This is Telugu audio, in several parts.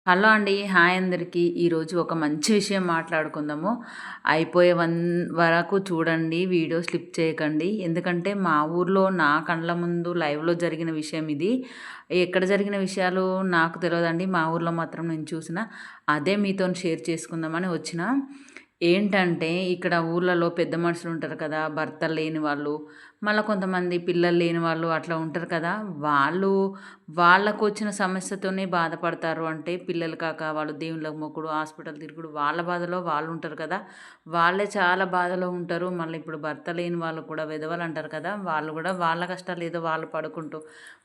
హలో అండి. హాయ్ అందరికీ. ఈరోజు ఒక మంచి విషయం మాట్లాడుకుందాము. అయిపోయే వరకు చూడండి. వీడియో స్లిప్ చేయకండి. ఎందుకంటే మా ఊర్లో నా కండ్ల ముందు లైవ్‌లో జరిగిన విషయం ఇది. ఎక్కడ జరిగిన విషయాలు నాకు తెలవదండి. మా ఊర్లో మాత్రం నేను చూసిన. అదే మీతోని షేర్ చేసుకుందామని వచ్చిన. ఏంటంటే ఇక్కడ ఊర్లలో పెద్ద మనుషులుంటారు కదా! భర్తలు లేని వాళ్ళు, మళ్ళా కొంతమంది పిల్లలు లేని వాళ్ళు అట్లా ఉంటారు కదా! వాళ్ళు వాళ్ళకొచ్చిన సమస్యతోనే బాధపడతారు. అంటే పిల్లలు కాక వాళ్ళు దేవుళ్ళకి మొక్కుడు, హాస్పిటల్ తిరుగుడు వాళ్ళ బాధలో వాళ్ళుంటారు కదా! వాళ్ళే చాలా బాధలో ఉంటారు. మళ్ళీ ఇప్పుడు భర్త లేని వాళ్ళు కూడా విధవలంటారు కదా! వాళ్ళు గూడా వాళ్ళ కష్టాలేదో వాళ్ళు పడుకుంటూ,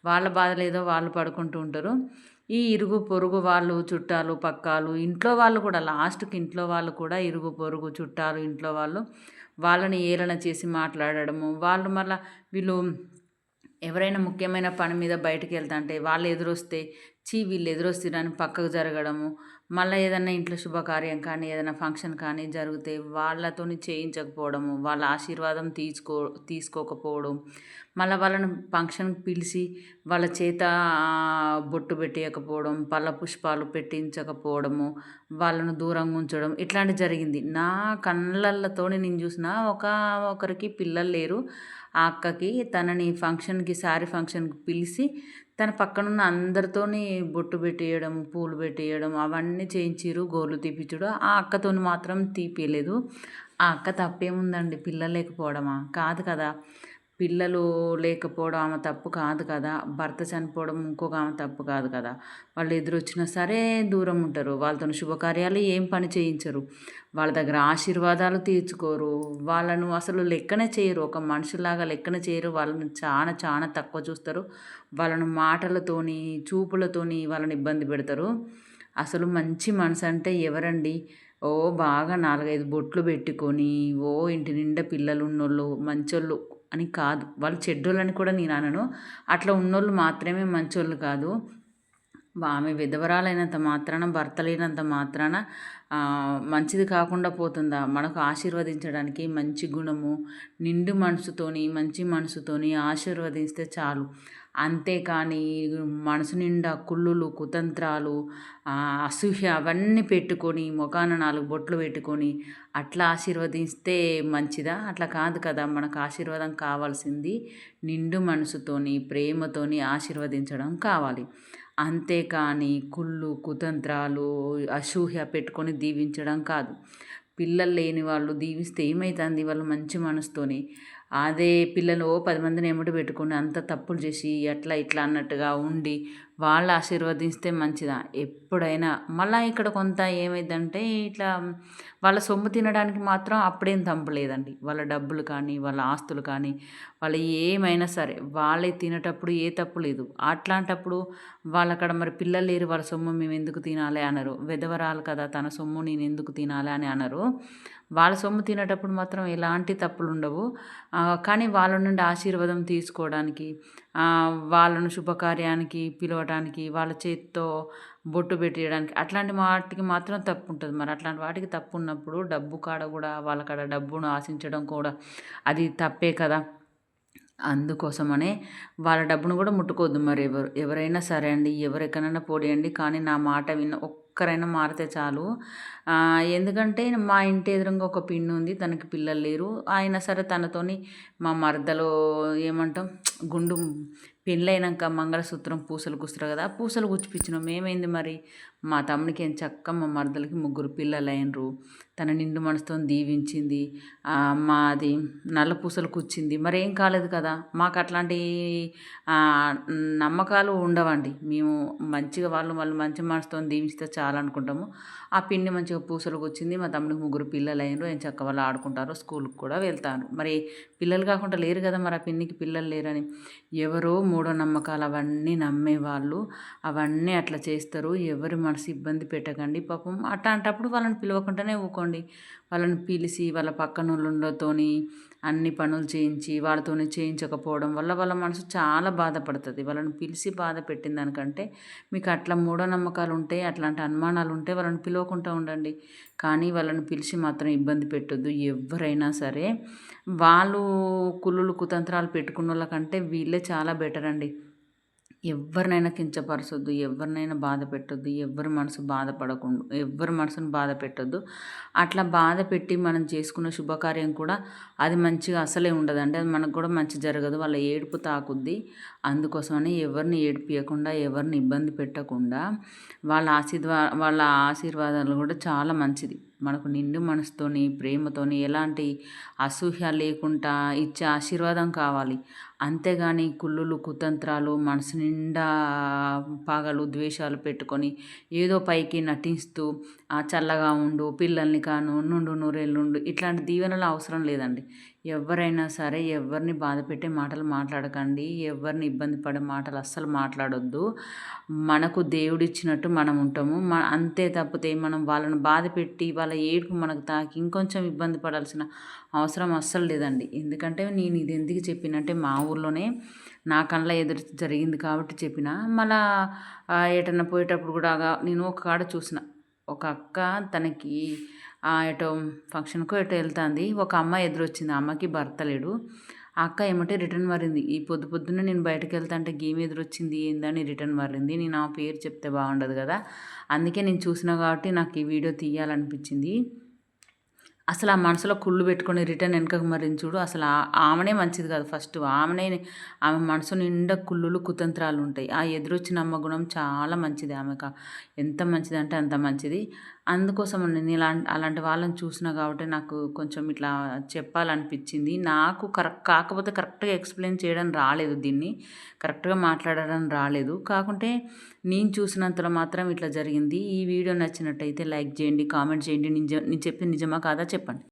వాళ్ళ బాధలేదో వాళ్ళు పడుకుంటూ ఉంటారు. ఈ ఇరుగు పొరుగు వాళ్ళు, చుట్టాలు, పక్కాలు, ఇంట్లో వాళ్ళు కూడా లాస్ట్‌కి ఇంట్లో వాళ్ళు కూడా ఇరుగు పొరుగు, చుట్టాలు, ఇంట్లో వాళ్ళు వాళ్ళని ఏలన చేసి మాట్లాడడము. వాళ్ళు మళ్ళా వీళ్ళు ఎవరైనా ముఖ్యమైన పని మీద బయటికెళ్తాంటే వాళ్ళు ఎదురొస్తే, వీళ్ళు ఎదురొస్తుర్రని పక్కకు జరగడము. మళ్ళా ఏదన్నా ఇంట్లో శుభకార్యం కానీ, ఏదైనా ఫంక్షన్ కానీ జరిగితే వాళ్ళతోని చేయించకపోవడము, వాళ్ళ ఆశీర్వాదం తీసుకోకపోవడం. మళ్ళా వాళ్ళని ఫంక్షన్‌కి పిలిచి వాళ్ళ చేత బొట్టు పెట్టియకపోవడం, పళ్ళ పుష్పాలు పెట్టించకపోవడము, వాళ్ళను దూరంగా ఉంచడం ఇట్లాంటివి జరిగింది. నా కళ్ళతోని నేను చూసిన ఒకరికి పిల్లలు లేరు. ఆ అక్కకి తనని శారీ ఫంక్షన్‌కి పిలిసి తన పక్కనున్న అందరితోని బొట్టు పెట్టియడం, పూలు పెట్టియడం అవన్నీ చేయించిర్రు. గోర్లు తీపిచ్చుడు. ఆ అక్కతోని మాత్రం తీపియలేదు. ఆ అక్క తప్పేముందండి? పిల్లలు లేకపోవడమా? కాదు కదా! పిల్లలు లేకపోవడం ఆమె తప్పు కాదు కదా! భర్త చనిపోవడం ఇంకొక ఆమె తప్పు కాదు కదా! వాళ్ళు ఎదురొచ్చినా సరే దూరం ఉంటారు. వాళ్ళతోని శుభకార్యాలు ఏం పని చేయించరు. వాళ్ళ దగ్గర ఆశీర్వాదాలు తీర్చుకోరు. వాళ్ళను అసలు లెక్కనే చేయరు. ఒక మనిషిలాగా లెక్కనే చేయరు. వాళ్ళని చానా చానా తక్కువ చూస్తారు. వాళ్ళను మాటలతోని, చూపులతోని వాళ్ళని ఇబ్బంది పెడతారు. అసలు మంచి మనసంటే ఎవరండి? బాగా 4, 5 బొట్లు పెట్టుకొని, ఇంటి నిండా పిల్లలున్నోళ్ళు, మంచోళ్ళు అని కాదు. వాళ్ళు చెడ్డోళ్ళని కూడా నేననను. అట్లా ఉన్నోళ్ళు మాత్రమే మంచోళ్ళు కాదు. ఆమె విధవరాలైనంత మాత్రాన, భర్త లేనంత మాత్రాన మంచిది కాకుండా పోతుందా? మనకు ఆశీర్వదించడానికి మంచి గుణము, నిండు మనసుతోని, మంచి మనసుతోని ఆశీర్వదిస్తే చాలు. అంతేకానీ మనసు నిండా కుళ్ళులు, కుతంత్రాలు, అసూయ అవన్నీ పెట్టుకొని, మొఖాన 4 బొట్లు పెట్టుకొని, అట్లా ఆశీర్వదిస్తే మంచిదా? అట్లా కాదు కదా! మనకు ఆశీర్వాదం కావాల్సింది నిండు మనసుతోని, ప్రేమతోని ఆశీర్వదించడం కావాలి. అంతేకానీ కుళ్ళు, కుతంత్రాలు, అసూయ పెట్టుకొని దీవించడం కాదు. పిల్లలు లేని వాళ్ళు దీవిస్తే ఏమైతంది? వాళ్ళు మంచి మనసుతోని. అదే పిల్లలు 10 మందిని ఎమ్మట పెట్టుకొని అంత తప్పులు చేసి అట్లా ఇట్లా అన్నట్టుగా ఉండి వాళ్ళు ఆశీర్వదిస్తే మంచిదా? ఎప్పుడైనా మళ్ళా ఇక్కడ కొంత ఏమైద్దంటే ఇట్లా వాళ్ళ సొమ్ము తినడానికి మాత్రం అప్పుడేం తంపు లేదండి. వాళ్ళ డబ్బులు కానీ, వాళ్ళ ఆస్తులు కానీ, వాళ్ళు ఏమైనా సరే వాళ్ళే తినేటప్పుడు ఏ తప్పు లేదు. అట్లాంటప్పుడు వాళ్ళక్కడ మరి పిల్లలు లేరు వాళ్ళ సొమ్ము మేమెందుకు తినాలి అనరు. విధవరాలు కదా! తన సొమ్ము నేనెందుకు తినాలి అని అనరు. వాళ్ళ సొమ్ము తినేటప్పుడు మాత్రం ఎలాంటి తప్పులుండవు. కానీ వాళ్ళ నుండి ఆశీర్వాదం తీసుకోవడానికి, వాళ్ళను శుభకార్యానికి పిలవటానికి, వాళ్ళ చేత్తో బొట్టు పెట్టియడానికి అట్లాంటి వాటికి మాత్రం తప్పుంటది. మరి అట్లాంటి వాటికి తప్పున్నప్పుడు డబ్బు కాడ గూడా వాళ్ళ కాడ డబ్బును ఆశించడం కూడా అది తప్పే కదా! అందుకోసమనే వాళ్ళ డబ్బును గూడా ముట్టుకోవద్దు ఎవరైనా సరే అండి. ఎవరెక్కడైనా పోనీయండి. కానీ నా మాట విన్న ఒక్కరైనా మారితే చాలు. ఎందుకంటే మా ఇంటి ఎదురుంగా ఒక పిన్నుంది. తనకి పిల్లలు లేరు. అయినా సరే తనతోని మా మరదలు ఏమంటాం గుండు పెళ్ళైనంక మంగళసూత్రం పూసలు గుస్తారు గదా! పూసలు గుచ్చిపిచ్చినాం. ఏమైంది మరి? మా తమ్మునికి ఎంచక్కా మా మరదలకి 3 పిల్లలైండ్రు. తన నిండు మనసుతోని దీవించింది. మాది నల్ల పూసలు కుచ్చింది. మరేం కాలేదు కదా! మాకట్లాంటి నమ్మకాలు ఉండవండి. మేము మంచిగా వాళ్ళు మంచి మనసుతోని దీవిస్తే చాలనుకుంటాము. ఆ పిన్ని మంచిగా పూసలు గుచ్చింది. మా తమ్ముడికి 3 పిల్లలైండ్రు. ఎంచక్కా వాళ్ళు ఆడుకుంటారు. స్కూలుకి కూడా వెళ్తారు. మరి పిల్లలు కాకుండా లేరు గదా! మరి ఆ పిన్నికి పిల్లలు లేరని. ఎవరో మూఢనమ్మకాలు అవన్నీ నమ్మేవాళ్ళు. అవన్నీ అట్లా చేస్తారు. ఎవరి మనసు ఇబ్బంది పెట్టకండి. పాపం అట్లాంటప్పుడు వాళ్ళని పిలవకుండానే ఊకోండి. వాళ్ళని పిలిచి వాళ్ళ పక్కనోళ్ళతోని అన్ని పనులు చేయించి, వాళ్ళతోని చేయించకపోవడం వల్ల వాళ్ళ మనసు చాలా బాధపడతది. వాళ్ళని పిలిచి బాధ పెట్టిన దానికంటే మీకు అట్లా మూఢనమ్మకాలుంటే, అట్లాంటి అనుమానాలుంటే వాళ్ళని పిలవకుండా ఉండండి. కానీ వాళ్ళని పిలిచి మాత్రం ఇబ్బంది పెట్టొద్దు. ఎవ్వరైనా సరే వాళ్ళు కుళ్ళులు, కుతంత్రాలు పెట్టుకున్నోళ్ళ కంటే వీళ్ళే చాలా బెటరండి. ఎవరినైనా కించపరచొద్దు, ఎవరినైనా బాధ పెట్టొద్దు, ఎవ్వరి మనసుని బాధ పెట్టొద్దు. అట్లా బాధ పెట్టి మనం చేసుకున్న శుభకార్యం కూడా అది మంచిగా అసలే ఉండదండి. అది మనకు కూడా మంచి జరగదు. వాళ్ళ ఏడుపు తాకుద్ది. అందుకోసమని ఎవరిని ఏడిపియకుండా, ఎవరిని ఇబ్బంది పెట్టకుండా వాళ్ళ ఆశీర్వాదాలు కూడా చాలా మంచిది. మనకు నిండు మనసుతోని, ప్రేమతోని, ఎలాంటి అసూయ లేకుండా ఇచ్చే ఆశీర్వాదం కావాలి. అంతేగాని కుళ్ళులు, కుతంత్రాలు, మనసు నిండా పగలు, ద్వేషాలు పెట్టుకొని ఏదో పైకి నటిస్తూ చల్లగా ఉండు, పిల్లల్ని కాను, నుండు నూరేళ్ళుండు ఇట్లాంటి దీవెనలు అవసరం లేదండి. ఎవరైనా సరే ఎవరిని బాధపెట్టే మాటలు మాట్లాడకండి. ఎవరిని ఇబ్బంది పడే మాటలు అస్సలు మాట్లాడొద్దు. మనకు దేవుడిచ్చినట్టు మనం ఉంటాము. అంతే తప్పితే మనం వాళ్ళని బాధపెట్టి వాళ్ళ ఏడుపు మనకు తాకి ఇంకొంచెం ఇబ్బంది పడాల్సిన అవసరం అస్సలు లేదండి. ఎందుకంటే నేను ఇది ఎందుకు చెప్పినంటే మా ఊర్లోనే నా కళ్ళ ఎదురు జరిగింది కాబట్టి చెప్పిన. మళ్ళా ఎటన్నా పోయేటప్పుడు కూడా నేను ఒక కాడ చూసిన. ఒక అక్క తనకి ఎటో ఫంక్షన్‌కో ఎటో వెళ్తాంది. ఒక అమ్మాయి ఎదురొచ్చింది. ఆ అమ్మకి భర్త లేడు. ఆ అక్క ఏమంటే రిటర్న్ మారింది. ఈ పొద్దున్నే నేను బయటకెళ్తాంటే గీమె ఎదురొచ్చింది ఏందని రిటర్న్ మారింది. నేను ఆ పేరు చెప్తే బాగుండదు కదా! అందుకే నేను చూసినా కాబట్టి నాకు ఈ వీడియో తీయాలనిపించింది. అసలు ఆ మనసులో కుళ్ళు పెట్టుకొని రిటర్న్ వెనకకు మరింది చూడు. అసలు ఆమెనే మంచిది కాదు ఫస్ట్. ఆమె మనసు నిండా కుళ్ళులు, కుతంత్రాలు ఉంటాయి. ఆ ఎదురొచ్చిన అమ్మ గుణం చాలా మంచిది ఆమెకు. ఎంత మంచిదంటే అంత మంచిది. అందుకోసం నేను అలాంటి వాళ్ళని చూసినా కాబట్టి నాకు కొంచెం ఇట్లా చెప్పాలనిపించింది. నాకు కాకపోతే కరెక్ట్‌గా ఎక్స్‌ప్లెయిన్ చేయడం రాలేదు దీన్ని. కరెక్ట్‌గా మాట్లాడడం రాలేదు. కాకుంటే నేను చూసినంతలో మాత్రం ఇట్లా జరిగింది. ఈ వీడియో నచ్చినట్టయితే లైక్ చేయండి, కామెంట్ చేయండి. నేను చెప్పింది నిజమా కాదా చెప్పండి.